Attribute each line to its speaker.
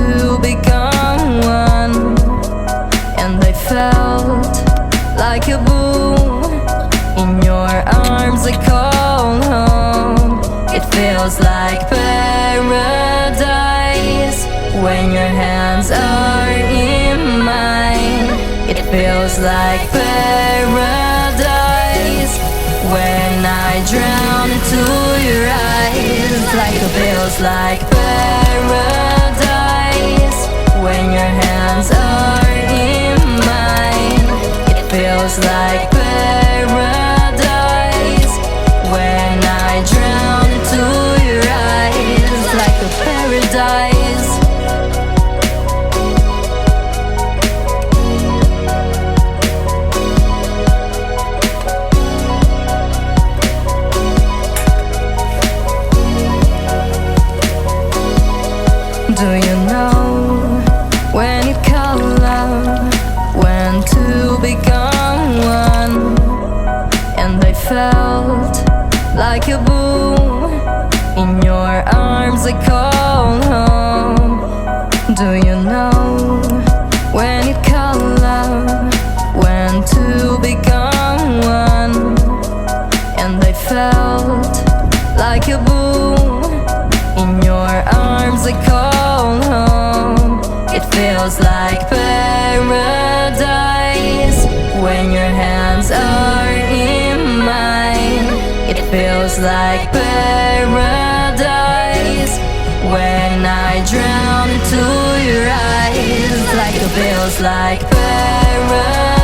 Speaker 1: to become one, and I felt like a boom in your arms. I call home. It feels like paradise when your hands are in mine. It feels like paradise when I drown into your eyes. Like it feels like paradise when your hands are in mine. It feels like paradise when I drown into your eyes. Like a paradise. Do you know when you call love, when to become one? And I felt like a boom in your arms. I call home. Do you know when you call love, when to become one? And I felt like a boom in your arms. I call home. It feels like paradise when your hands are in mine. It feels like paradise when I drown into your eyes. Like it feels like paradise.